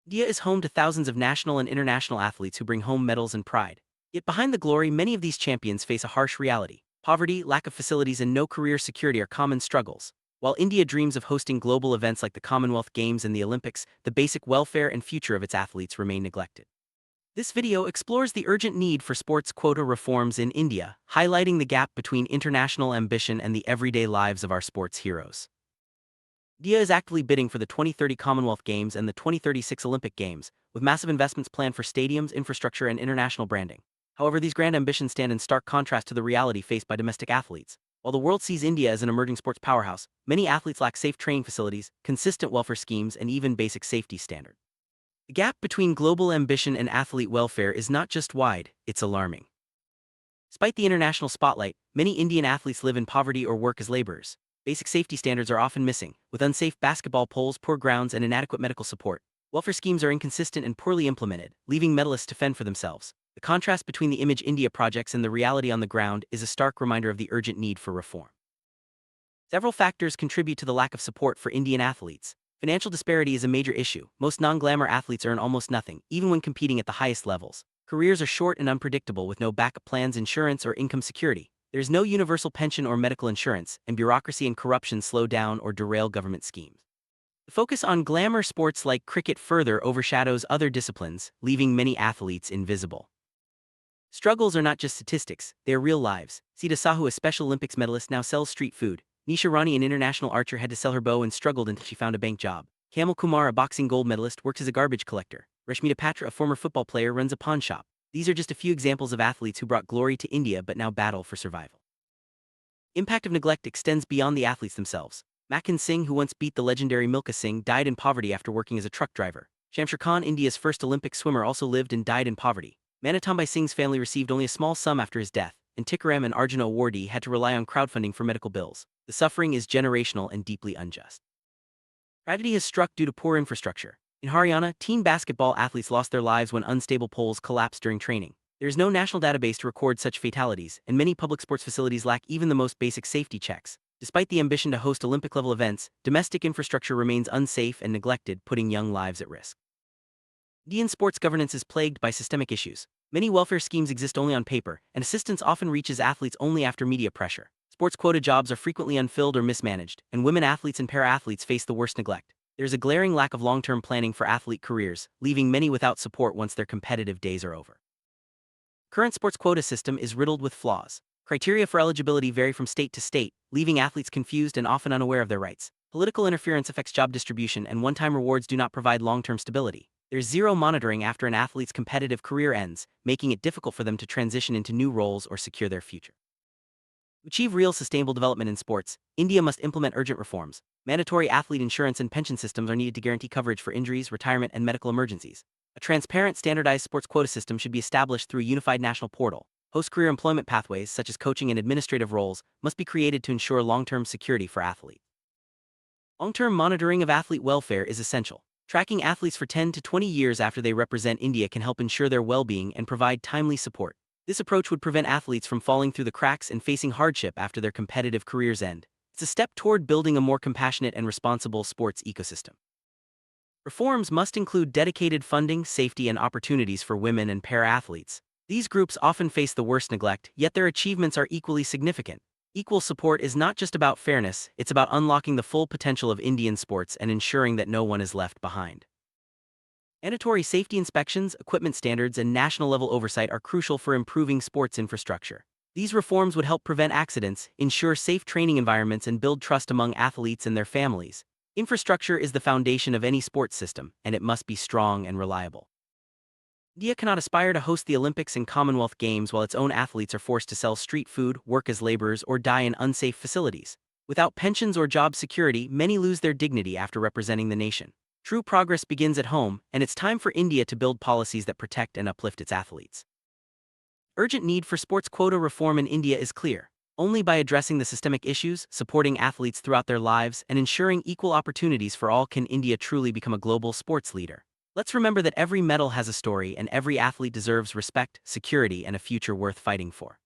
India is home to thousands of national and international athletes who bring home medals and pride. Yet behind the glory, many of these champions face a harsh reality. Poverty, lack of facilities, and no career security are common struggles. While India dreams of hosting global events like the Commonwealth Games and the Olympics, the basic welfare and future of its athletes remain neglected. This video explores the urgent need for sports quota reforms in India, highlighting the gap between international ambition and the everyday lives of our sports heroes. India is actively bidding for the 2030 Commonwealth Games and the 2036 Olympic Games, with massive investments planned for stadiums, infrastructure, and international branding. However, these grand ambitions stand in stark contrast to the reality faced by domestic athletes. While the world sees India as an emerging sports powerhouse, many athletes lack safe training facilities, consistent welfare schemes, and even basic safety standards. The gap between global ambition and athlete welfare is not just wide, it's alarming. Despite the international spotlight, many Indian athletes live in poverty or work as laborers. Basic safety standards are often missing, with unsafe basketball poles, poor grounds, and inadequate medical support. Welfare schemes are inconsistent and poorly implemented, leaving medalists to fend for themselves. The contrast between the Image India projects and the reality on the ground is a stark reminder of the urgent need for reform. Several factors contribute to the lack of support for Indian athletes. Financial disparity is a major issue. Most non-glamour athletes earn almost nothing, even when competing at the highest levels. Careers are short and unpredictable with no backup plans, insurance, or income security. There is no universal pension or medical insurance, and bureaucracy and corruption slow down or derail government schemes. The focus on glamour sports like cricket further overshadows other disciplines, leaving many athletes invisible. Struggles are not just statistics, they are real lives. Sita, Sahu, a Special Olympics medalist, now sells street food. Nisha, Rani, an international archer, had to sell her bow and struggled until she found a bank job. Kamal Kumar, a boxing gold medalist, works as a garbage collector. Rashmita Patra, a former football player, runs a pawn shop. These are just a few examples of athletes who brought glory to India but now battle for survival. Impact of neglect extends beyond the athletes themselves. Makhan Singh, who once beat the legendary Milkha Singh, died in poverty after working as a truck driver. Shamsher Khan, India's first Olympic swimmer, also lived and died in poverty. Manitambai Singh's family received only a small sum after his death, and Tikaram, an Arjuna awardee, had to rely on crowdfunding for medical bills. The suffering is generational and deeply unjust. Tragedy has struck due to poor infrastructure. In Haryana, teen basketball athletes lost their lives when unstable poles collapsed during training. There is no national database to record such fatalities, and many public sports facilities lack even the most basic safety checks. Despite the ambition to host Olympic-level events, domestic infrastructure remains unsafe and neglected, putting young lives at risk. Indian sports governance is plagued by systemic issues. Many welfare schemes exist only on paper, and assistance often reaches athletes only after media pressure. Sports quota jobs are frequently unfilled or mismanaged, and women athletes and para-athletes face the worst neglect. There is a glaring lack of long-term planning for athlete careers, leaving many without support once their competitive days are over. Current sports quota system is riddled with flaws. Criteria for eligibility vary from state to state, leaving athletes confused and often unaware of their rights. Political interference affects job distribution, and one-time rewards do not provide long-term stability. There's zero monitoring after an athlete's competitive career ends, making it difficult for them to transition into new roles or secure their future. To achieve real sustainable development in sports, India must implement urgent reforms. Mandatory athlete insurance and pension systems are needed to guarantee coverage for injuries, retirement, and medical emergencies. A transparent, standardized sports quota system should be established through a unified national portal. Post-career employment pathways, such as coaching and administrative roles, must be created to ensure long-term security for athletes. Long-term monitoring of athlete welfare is essential. Tracking athletes for 10 to 20 years after they represent India can help ensure their well-being and provide timely support. This approach would prevent athletes from falling through the cracks and facing hardship after their competitive careers end. It's a step toward building a more compassionate and responsible sports ecosystem. Reforms must include dedicated funding, safety, and opportunities for women and para-athletes. These groups often face the worst neglect, yet their achievements are equally significant. Equal support is not just about fairness, it's about unlocking the full potential of Indian sports and ensuring that no one is left behind. Mandatory safety inspections, equipment standards, and national-level oversight are crucial for improving sports infrastructure. These reforms would help prevent accidents, ensure safe training environments, and build trust among athletes and their families. Infrastructure is the foundation of any sports system, and it must be strong and reliable. India cannot aspire to host the Olympics and Commonwealth Games while its own athletes are forced to sell street food, work as laborers, or die in unsafe facilities. Without pensions or job security, many lose their dignity after representing the nation. True progress begins at home, and it's time for India to build policies that protect and uplift its athletes. Urgent need for sports quota reform in India is clear. Only by addressing the systemic issues, supporting athletes throughout their lives, and ensuring equal opportunities for all can India truly become a global sports leader. Let's remember that every medal has a story and every athlete deserves respect, security, and a future worth fighting for.